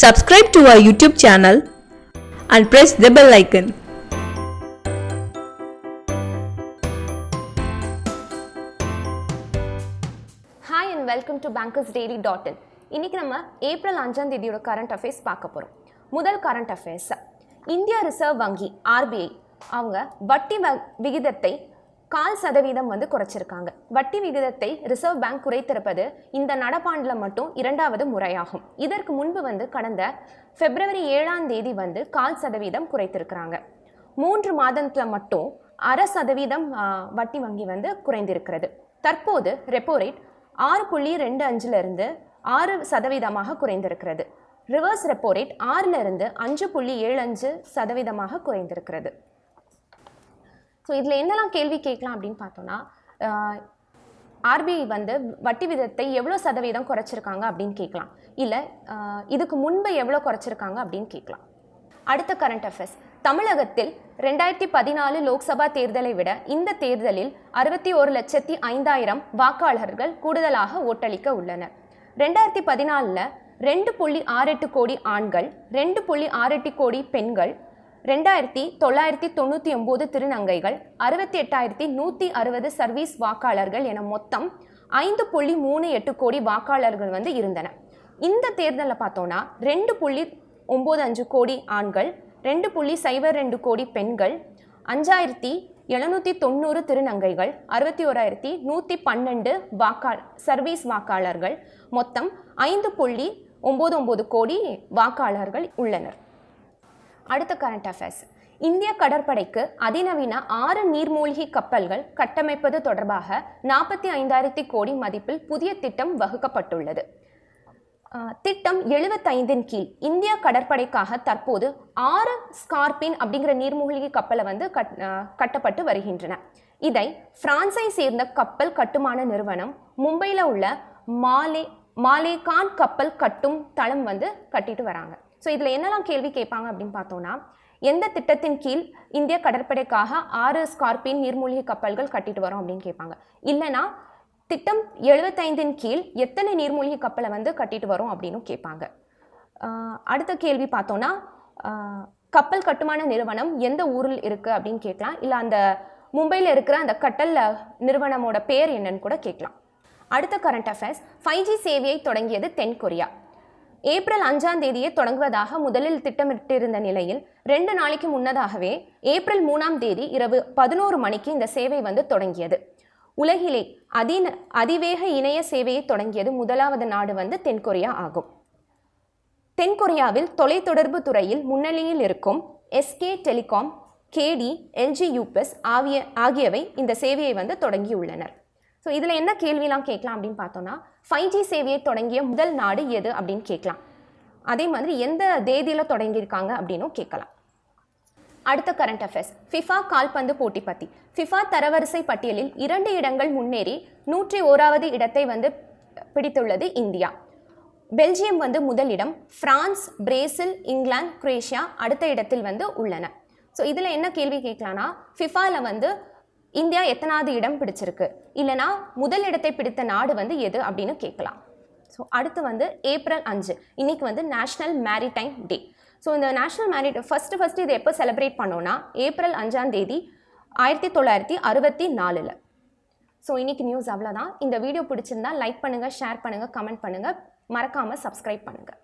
Subscribe to our YouTube channel and press the bell icon. Hi and welcome to bankersdaily.in. இன்னைக்கு நம்ம April 5ஆம் தேதியோட current affairs பார்க்க போறோம். முதல் கரண்ட் அஃபேர்ஸ், இந்திய ரிசர்வ் வங்கி RBI அவங்க வட்டி விகிதத்தை 0.25% குறைச்சிருக்காங்க. வட்டி விகிதத்தை ரிசர்வ் பேங்க் குறைத்திருப்பது இந்த நடப்பாண்டில் மட்டும் 2வது முறையாகும். இதற்கு முன்பு கடந்த பிப்ரவரி 7ஆம் தேதி 0.5% குறைத்திருக்கிறாங்க. 3 மாதத்தில் மட்டும் 0.5% வட்டி வங்கி குறைந்திருக்கிறது. தற்போது ரெப்போ ரேட் 6.25 6% குறைந்திருக்கிறது. ரிவர்ஸ் ரெப்போ ரேட் 6 5.75% குறைந்திருக்கிறது. ஸோ இதில் என்னெல்லாம் கேள்வி கேட்கலாம் அப்படின்னு பார்த்தோன்னா, RBI வட்டி விதத்தை எவ்வளோ சதவீதம் குறைச்சிருக்காங்க அப்படின்னு கேட்கலாம், இல்லை இதுக்கு முன்பு எவ்வளோ குறைச்சிருக்காங்க அப்படின்னு கேட்கலாம். அடுத்த கரண்ட் அஃபேர்ஸ், தமிழகத்தில் 2014 லோக்சபா தேர்தலை விட இந்த தேர்தலில் 61,05,000 வாக்காளர்கள் கூடுதலாக ஓட்டளிக்க உள்ளனர். 2014 2.68 கோடி ஆண்கள், 2.68 கோடி பெண்கள், 2,999 திருநங்கைகள், 68,160 சர்வீஸ் வாக்காளர்கள் என மொத்தம் 5.38 கோடி வாக்காளர்கள் இருந்தனர். இந்த தேர்தலில் பார்த்தோன்னா 2.95 கோடி ஆண்கள், 2.02 கோடி பெண்கள், 5,790 திருநங்கைகள், 61,112 சர்வீஸ் வாக்காளர்கள், மொத்தம் 5.99 கோடி வாக்காளர்கள் உள்ளனர். அடுத்த கரண்ட் அஃபேர்ஸ், இந்திய கடற்படைக்கு அதிநவீன 6 நீர்மூழ்கி கப்பல்கள் கட்டமைப்பது தொடர்பாக 45,000 கோடி மதிப்பில் புதிய திட்டம் வகுக்கப்பட்டுள்ளது. திட்டம் 75 கீழ் இந்திய கடற்படைக்காக தற்போது 6 ஸ்கார்பின் அப்படிங்கிற நீர்மூழ்கி கப்பலை கட்டப்பட்டு வருகின்றன. இதை பிரான்ஸை சேர்ந்த கப்பல் கட்டுமான நிறுவனம் மும்பையில் உள்ள மாலேகான் கப்பல் கட்டும் தளம் கட்டிட்டு வராங்க. ஸோ இதில் என்னெல்லாம் கேள்வி கேட்பாங்க அப்படின்னு பார்த்தோன்னா, எந்த திட்டத்தின் கீழ் இந்திய கடற்படைக்காக 6 ஸ்கார்பின் நீர்மூழ்கி கப்பல்கள் கட்டிட்டு வரோம் அப்படின்னு கேட்பாங்க. இல்லைனா திட்டம் 75 கீழ் எத்தனை நீர்மூழ்கி கப்பலை கட்டிட்டு வரோம் அப்படின்னு கேட்பாங்க. அடுத்த கேள்வி பார்த்தோன்னா, கப்பல் கட்டுமான நிறுவனம் எந்த ஊரில் இருக்குது அப்படின்னு கேட்கலாம், இல்லை அந்த மும்பையில் இருக்கிற அந்த கட்டல் நிறுவனமோட பேர் என்னன்னு கூட கேட்கலாம். அடுத்த கரண்ட் அஃபேர்ஸ், 5G சேவையை தொடங்கியது தென்கொரியா. ஏப்ரல் 5ஆம் தேதியே தொடங்குவதாக முதலில் திட்டமிட்டிருந்த நிலையில் 2 நாளைக்கு முன்னதாகவே ஏப்ரல் 3ஆம் தேதி இரவு 11 மணிக்கு இந்த சேவை தொடங்கியது. உலகிலே அதிவேக இணைய சேவையை தொடங்கியது முதலாவது நாடு தென்கொரியா ஆகும். தென்கொரியாவில் தொலைத்தொடர்பு துறையில் முன்னணியில் இருக்கும் SK telecom, KD, LG UPS ஆகியவை இந்த சேவையை தொடங்கியுள்ளனர். ஸோ இதில் என்ன கேள்விலாம் கேட்கலாம் அப்படின்னு பார்த்தோன்னா, 5G சேவையை தொடங்கிய முதல் நாடு எது அப்படின்னு கேட்கலாம். அதே மாதிரி எந்த தேதியில் தொடங்கியிருக்காங்க அப்படின்னும் கேட்கலாம். அடுத்த கரண்ட் அஃபேர்ஸ், ஃபிஃபா கால்பந்து போட்டி பற்றி. ஃபிஃபா தரவரிசை பட்டியலில் 2 இடங்கள் முன்னேறி 101வது இடத்தை பிடித்துள்ளது இந்தியா. பெல்ஜியம் முதலிடம், பிரான்ஸ், பிரேசில், இங்கிலாந்து, குரேஷியா அடுத்த இடத்தில் உள்ளன. ஸோ இதில் என்ன கேள்வி கேட்கலான்னா, ஃபிஃபாவில் இந்தியா எத்தனாவது இடம் பிடிச்சிருக்கு, இல்லைனா முதல் இடத்தை பிடித்த நாடு எது அப்படின்னு கேட்கலாம். ஸோ அடுத்து ஏப்ரல் 5 இன்னைக்கு நேஷ்னல் மேரிடைம் டே. ஸோ இந்த நேஷ்னல் மேரிடைம் ஃபஸ்ட்டு இது எப்போ செலிப்ரேட் பண்ணோன்னா ஏப்ரல் 5ஆம் தேதி 1964. ஸோ இன்னைக்கு நியூஸ் அவ்வளோதான். இந்த வீடியோ பிடிச்சிருந்தா லைக் பண்ணுங்கள், ஷேர் பண்ணுங்கள், கமெண்ட் பண்ணுங்கள், மறக்காமல் சப்ஸ்கிரைப் பண்ணுங்கள்.